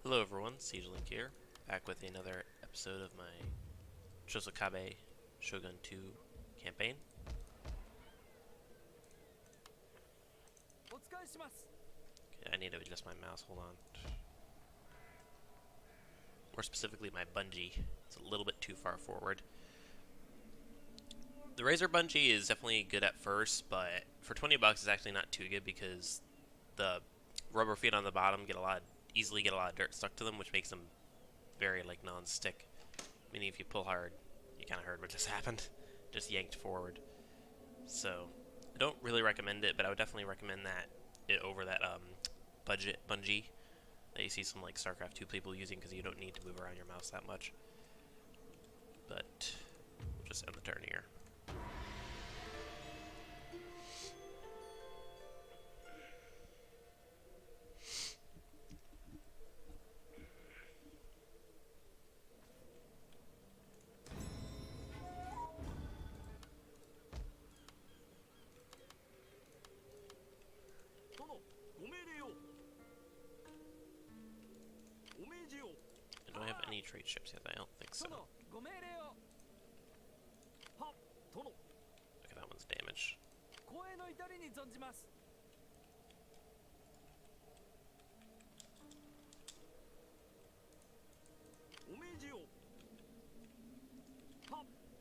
Hello everyone, Link here, back with another episode of my Chososkabe Shogun 2 campaign. Okay, I need to adjust my mouse, hold on. More specifically my bungee, it's a little bit too far forward. The Razor bungee is definitely good at first, but for 20 bucks it's actually not too good because the rubber feet on the bottom easily get a lot of dirt stuck to them, which makes them very non-stick. Meaning if you pull hard, you kind of heard what just happened, just yanked forward. So I don't really recommend it, but I would definitely recommend it over that budget bungee that you see some StarCraft 2 people using because you don't need to move around your mouse that much. But we'll just end the turn here. Do I have any trade ships yet? I don't think so. Okay, that one's damaged.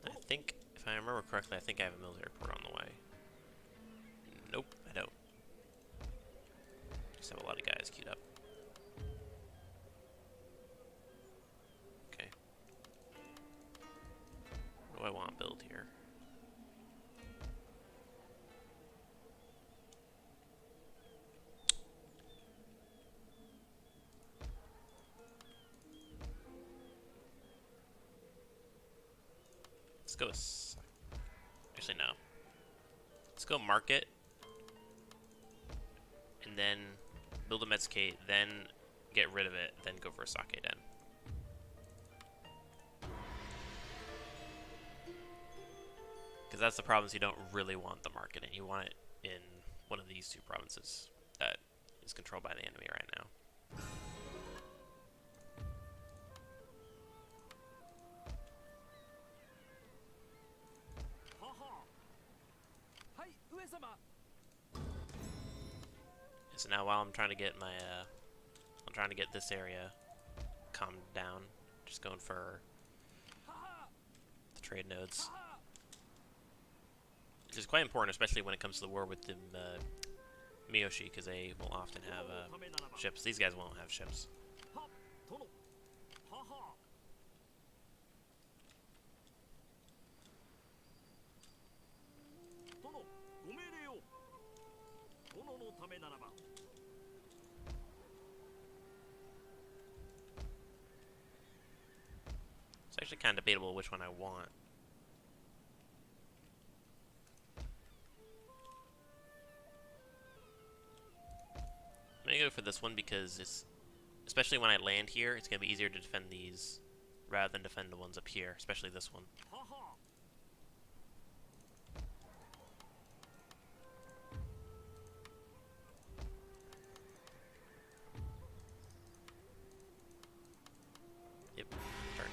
I think, if I remember correctly, I think I have a military port on the way. Nope, I don't. Just have a lot of guys queued up. Okay. What do I want to build here? Let's go. Actually, no. Let's go market, and then build a Metsukate, then get rid of it, then go for a Sake Den. Because that's the province you don't really want the market in. You want it in one of these two provinces that is controlled by the enemy right now. So now while I'm trying to get my, I'm trying to get this area calmed down, just going for the trade nodes. Which is quite important, especially when it comes to the war with the Miyoshi, because they will often have ships. These guys won't have ships. It's actually kind of debatable which one I want. I'm gonna go for this one because it's, especially when I land here, it's gonna be easier to defend these rather than defend the ones up here, especially this one. Yep, turn.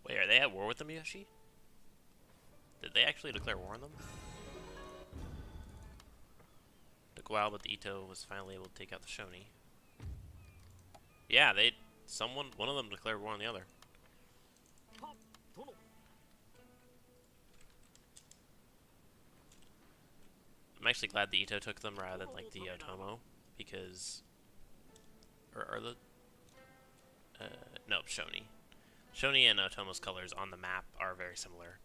Wait, are they at war with the Miyoshi? Did they actually declare war on them? Took a while, but the Ito was finally able to take out the Shoni. Yeah, one of them declared war on the other. I'm actually glad the Ito took them rather than the Otomo, because, or the, no, Shoni. Shoni and Otomo's colors on the map are very similar.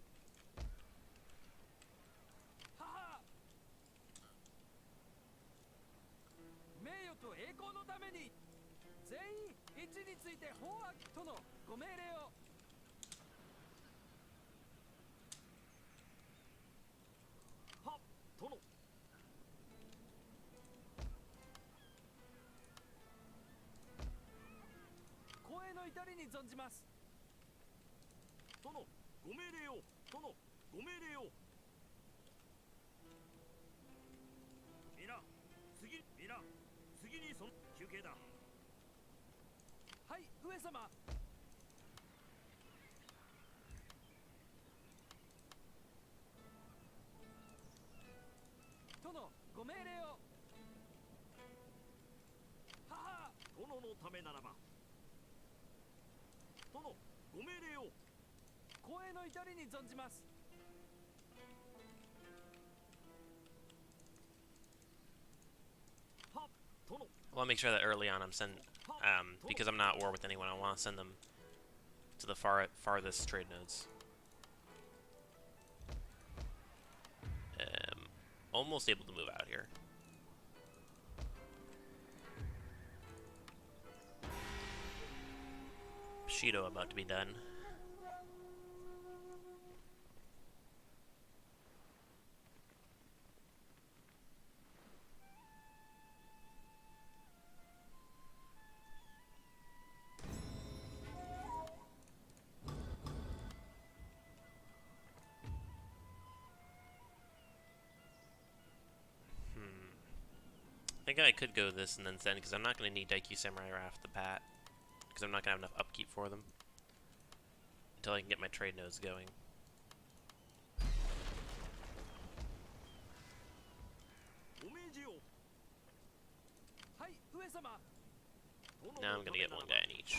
I want to make sure that early on I'm because I'm not at war with anyone, I want to send them to the farthest trade nodes. Almost able to move out here. Bushido about to be done. I think I could go this and then send, because I'm not going to need Daikyu Samurai right off the bat, because I'm not going to have enough upkeep for them until I can get my trade nodes going. Now I'm going to get one guy in each.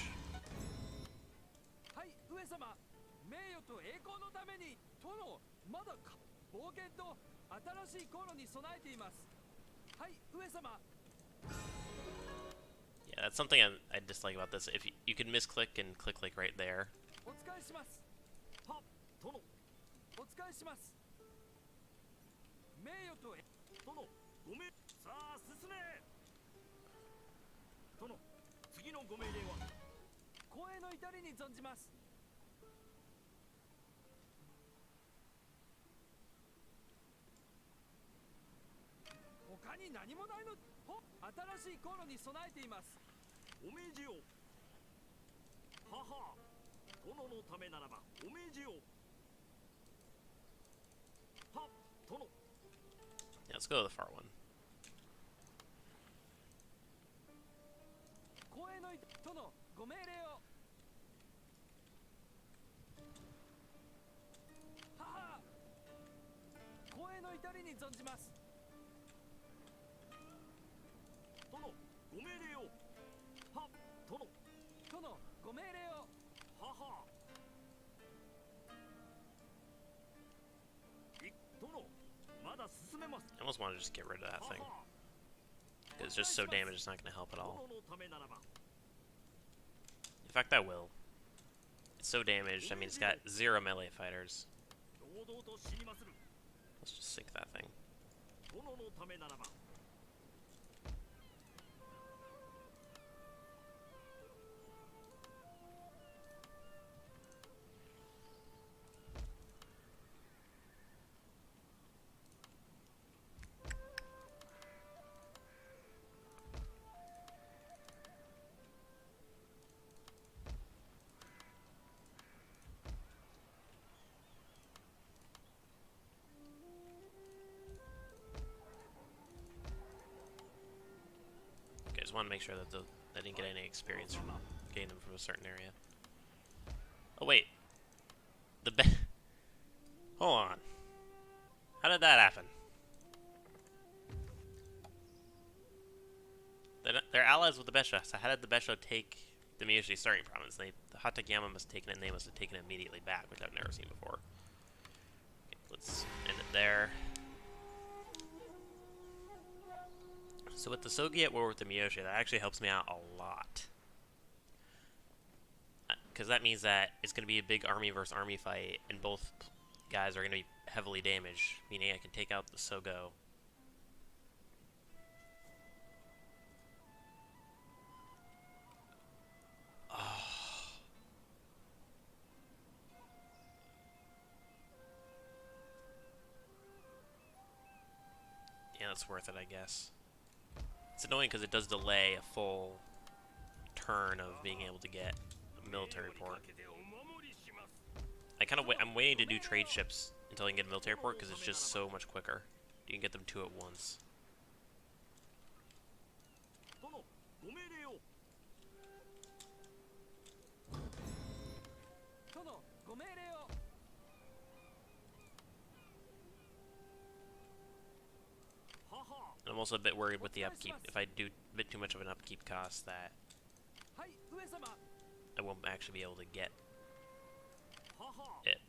Yeah, that's something I dislike about this. If you can misclick and click like right there. Yeah, let's go to the far one. I almost want to just get rid of that thing. It's just so damaged, it's not going to help at all. In fact, I will. It's so damaged, I mean, it's got 0 melee fighters. Let's just sink that thing. I want to make sure that I didn't get any experience from getting them from a certain area. Oh wait, hold on. How did that happen? They're allies with the Besha, so how did the Besha take the Miyoshi starting province? The Hatakeyama must have taken it, and they must have taken it immediately back, which I've never seen before. Okay, let's end it there. So with the Sogi at war with the Miyoshi, that actually helps me out a lot. Because that means that it's going to be a big army versus army fight, and both guys are going to be heavily damaged, meaning I can take out the Sogo. Oh. Yeah, that's worth it, I guess. It's annoying because it does delay a full turn of being able to get a military port. I'm waiting to do trade ships until I can get a military port because it's just so much quicker. You can get them two at once. And I'm also a bit worried with the upkeep. If I do a bit too much of an upkeep cost, that I won't actually be able to get it.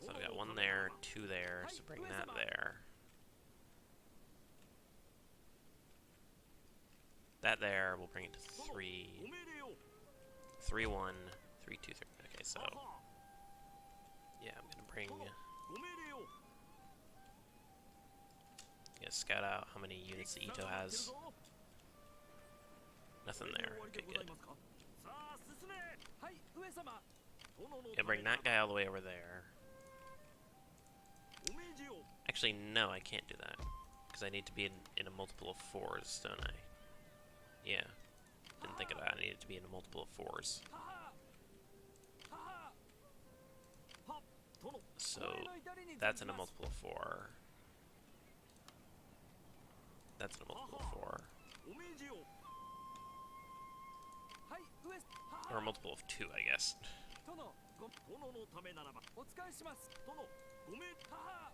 So we got one there, two there, so bring that there. That there, we'll bring it to 3. 3, 1, 3, 2, 3. Okay, so yeah, I'm gonna bring. Yeah, scout out how many units the Ito has. Nothing there. Okay, good. Yeah, bring that guy all the way over there. Actually, no, I can't do that. Because I need to be in a multiple of 4s, don't I? Yeah. Didn't think of that. I needed to be in a multiple of 4s. So, that's in a multiple of 4. That's in a multiple of 4. Or a multiple of 2, I guess.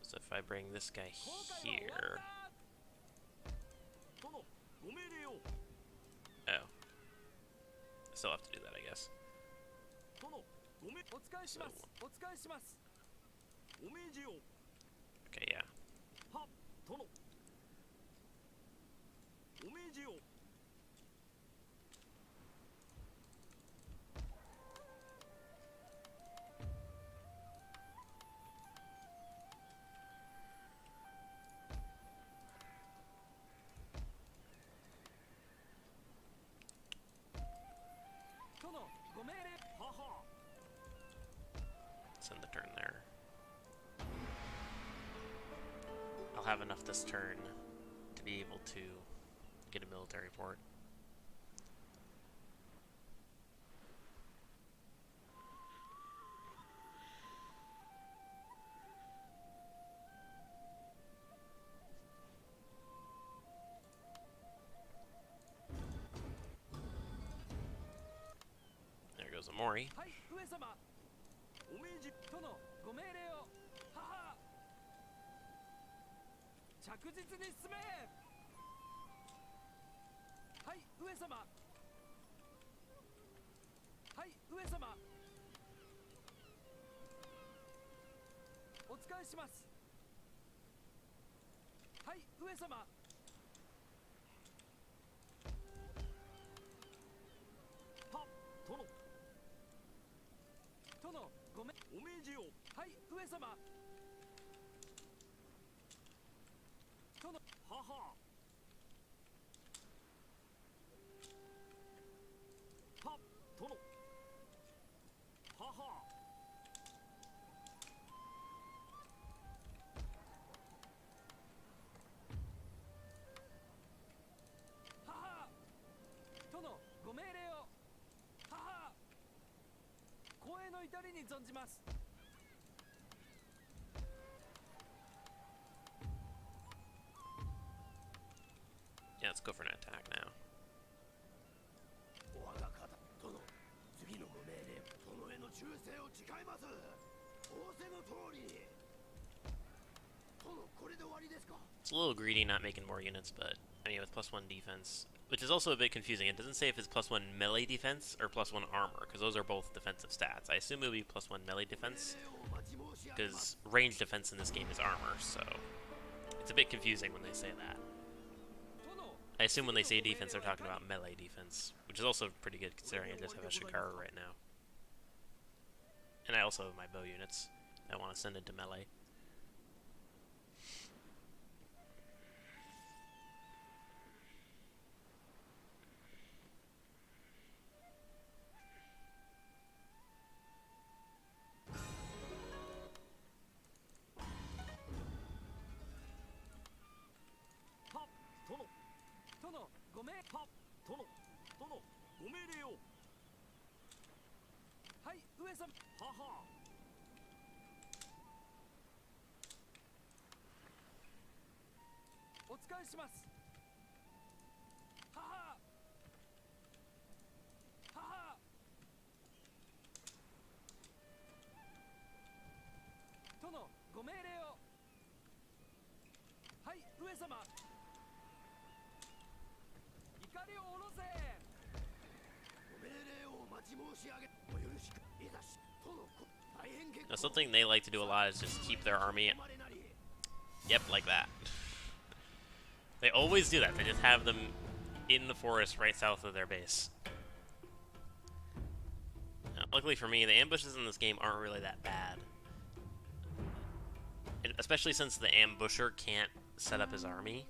So if I bring this guy here... Oh. I still have to do that, I guess. So... Okay, yeah. Send the turn there. I'll have enough this turn to be able to get a military port. There goes a Mori. Yeah, let's go for an attack now. It's a little greedy not making more units, but I mean with +1 defense, which is also a bit confusing. It doesn't say if it's +1 melee defense or +1 armor, because those are both defensive stats. I assume it would be +1 melee defense, because range defense in this game is armor, so it's a bit confusing when they say that. I assume when they say defense, they're talking about melee defense, which is also pretty good considering I just have a Shikara right now. And I also have my bow units I want to send into melee. Now, something they like to do a lot is just keep their army, yep, like that. They always do that. They just have them in the forest right south of their base. Now, luckily for me, the ambushes in this game aren't really that bad. And especially since the ambusher can't set up his army.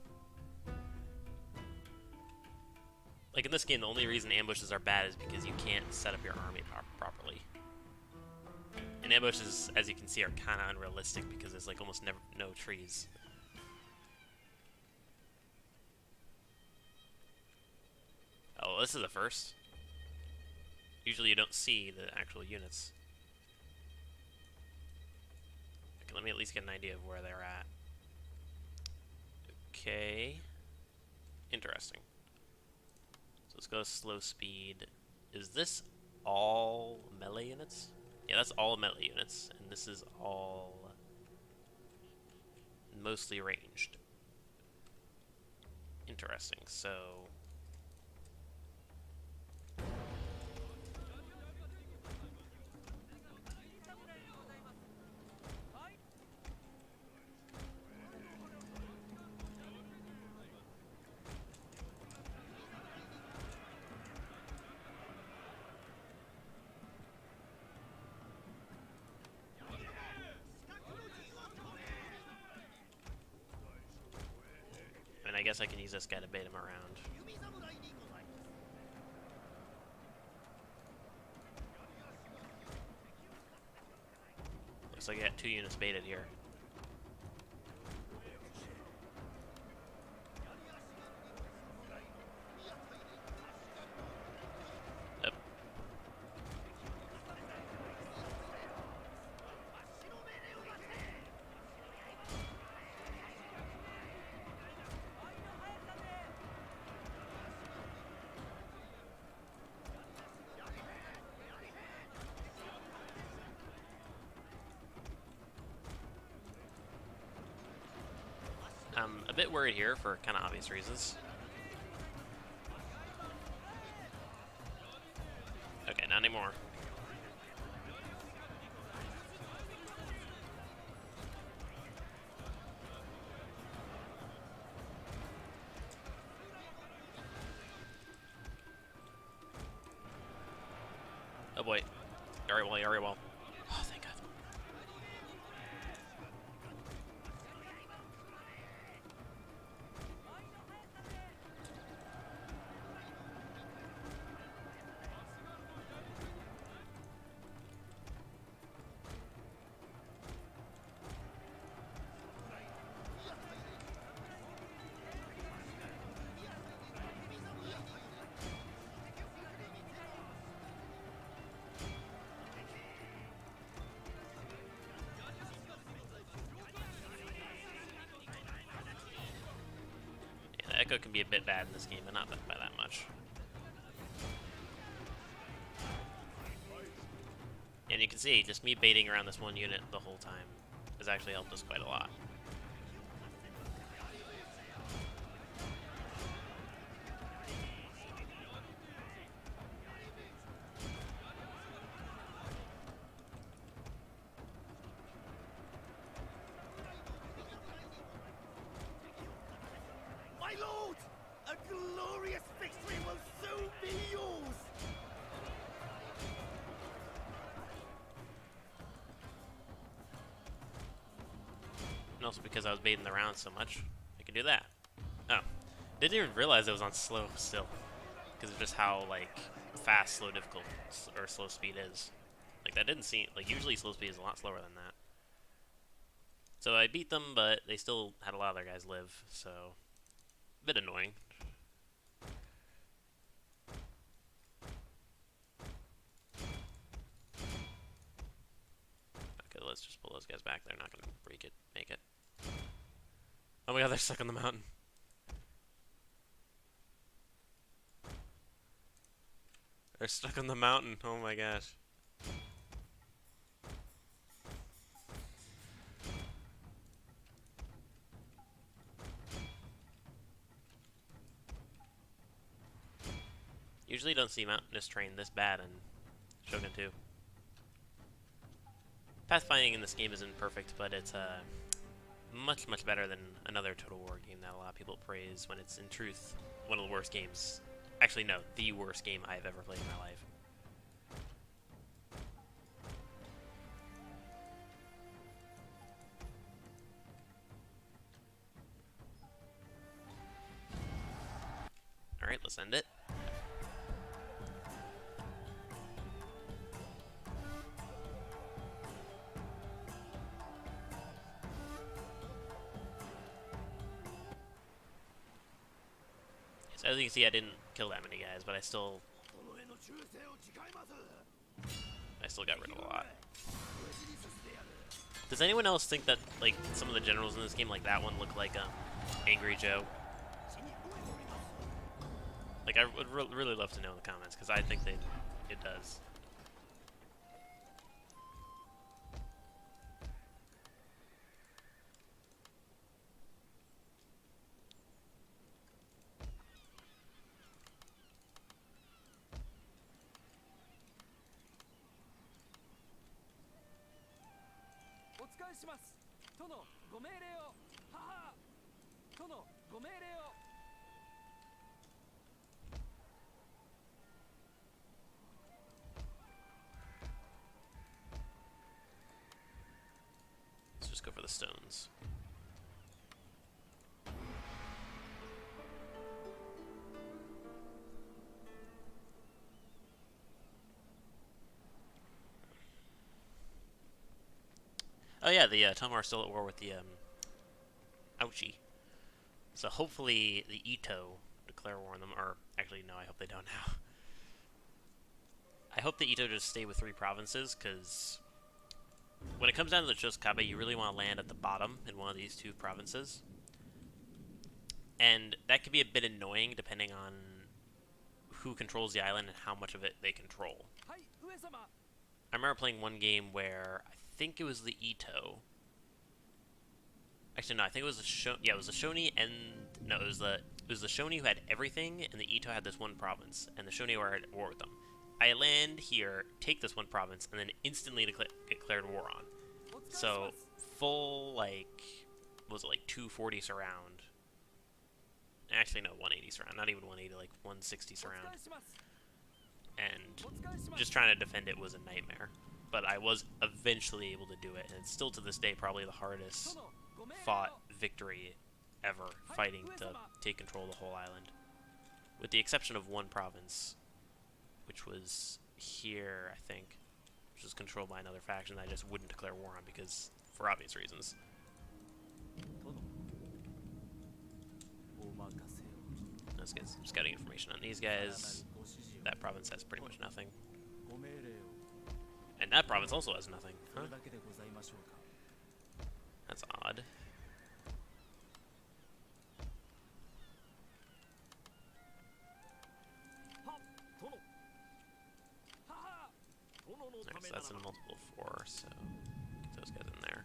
Like in this game, the only reason ambushes are bad is because you can't set up your army properly. And ambushes, as you can see, are kind of unrealistic because there's like almost no trees. Oh, this is the first. Usually you don't see the actual units. Okay, let me at least get an idea of where they're at. Okay. Interesting. So let's go slow speed. Is this all melee units? Yeah, that's all melee units, and this is all mostly ranged. Interesting, so... I guess I can use this guy to bait him around. Looks like I got 2 units baited here. Yep. I'm a bit worried here for kind of obvious reasons. Okay, not anymore. Oh boy. Very well, very well. Oh, thank God. Echo can be a bit bad in this game, but not by that much. And you can see, just me baiting around this one unit the whole time has actually helped us quite a lot. And also because I was baiting the round so much, I can do that. Oh, didn't even realize it was on slow still, because of just how like fast slow difficult or slow speed is. Like that didn't seem like usually slow speed is a lot slower than that. So I beat them, but they still had a lot of their guys live, so a bit annoying. Okay, let's just pull those guys back. They're not gonna make it. Oh my god, they're stuck on the mountain. They're stuck on the mountain. Oh my gosh. Usually don't see mountainous terrain this bad in Shogun 2. Pathfinding in this game isn't perfect, but it's much, much better than another Total War game that a lot of people praise when it's in truth one of the worst games. Actually, no, the worst game I've ever played in my life. Alright, let's end it. So as you can see, I didn't kill that many guys, but I still got rid of a lot. Does anyone else think that like some of the generals in this game, like that one, look like Angry Joe? Like I would really love to know in the comments, because I think it does. Let's just go for the stones. Oh yeah, the Tomar are still at war with the Ouchie. So hopefully the Ito declare war on them, or actually no, I hope they don't now. I hope the Ito just stay with 3 provinces, because when it comes down to the Chososkabe, you really want to land at the bottom in one of these 2 provinces. And that could be a bit annoying depending on who controls the island and how much of it they control. I remember playing one game where I think it was the Ito. Actually, no, I think it was the it was the Shoni, and no, it was the Shoni who had everything, and the Ito had this one province, and the Shoni were at war with them. I land here, take this one province, and then instantly declared war on. So full like, what was it, like 240 surround? Actually, no, 180 surround. Not even 180, like 160 surround. And just trying to defend it was a nightmare. But I was eventually able to do it, and it's still to this day probably the hardest fought victory ever, fighting to take control of the whole island. With the exception of one province, which was here, I think, which was controlled by another faction that I just wouldn't declare war on because, for obvious reasons. Let's get some scouting information on these guys. That province has pretty much nothing. And that province also has nothing, huh? That's odd. Alright, so that's in a multiple 4, so get those guys in there.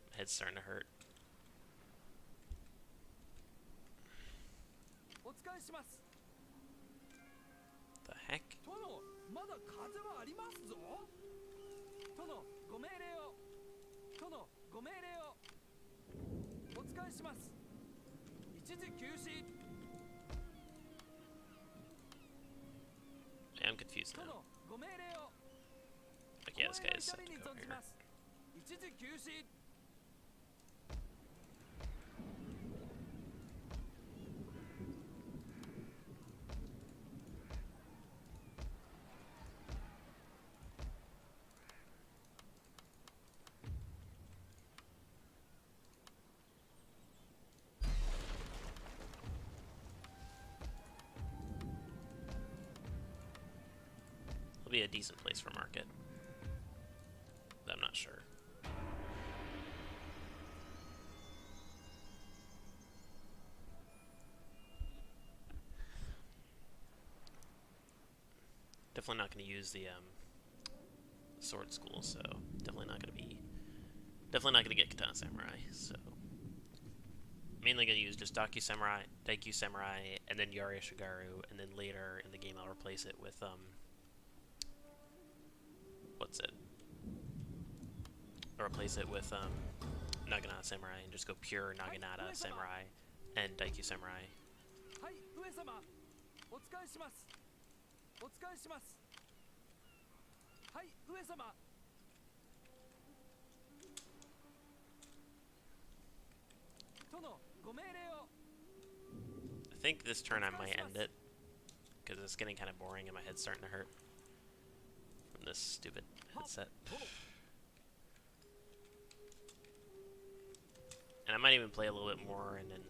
My head's starting to hurt. The heck? Yeah, I'm confused now. Like, yeah, this guy is set to go here. It'll be a decent place for market. But I'm not sure. Definitely not going to use the sword school, so definitely not going to get Katana Samurai. So mainly going to use just Daikyu Samurai, and then Yari Shigaru, and then later in the game I'll replace it with what's it? I'll replace it with Naginata Samurai and just go pure Naginata Samurai and Daikyu Samurai. I think this turn I might end it, because it's getting kind of boring and my head's starting to hurt from this stupid headset. And I might even play a little bit more and then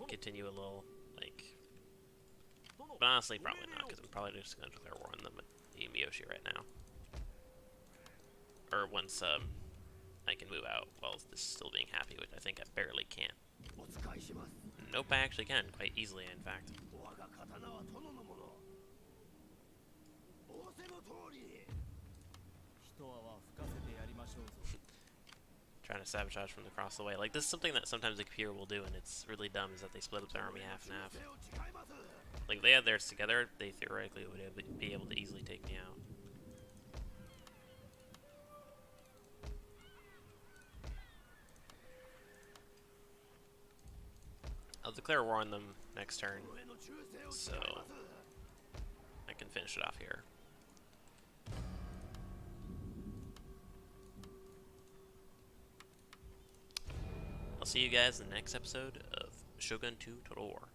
continue a little, like... But honestly, probably not, because I'm probably just going to declare war on them with the Miyoshi right now. Or once I can move out while this still being happy, which I think I barely can. Nope, I actually can, quite easily, in fact. Trying to sabotage from across the way. Like, this is something that sometimes the computer will do, and it's really dumb, is that they split up their army half and half. Like, if they had theirs together, they theoretically would be able to easily take me out. I'll declare war on them next turn, so I can finish it off here. I'll see you guys in the next episode of Shogun 2 Total War.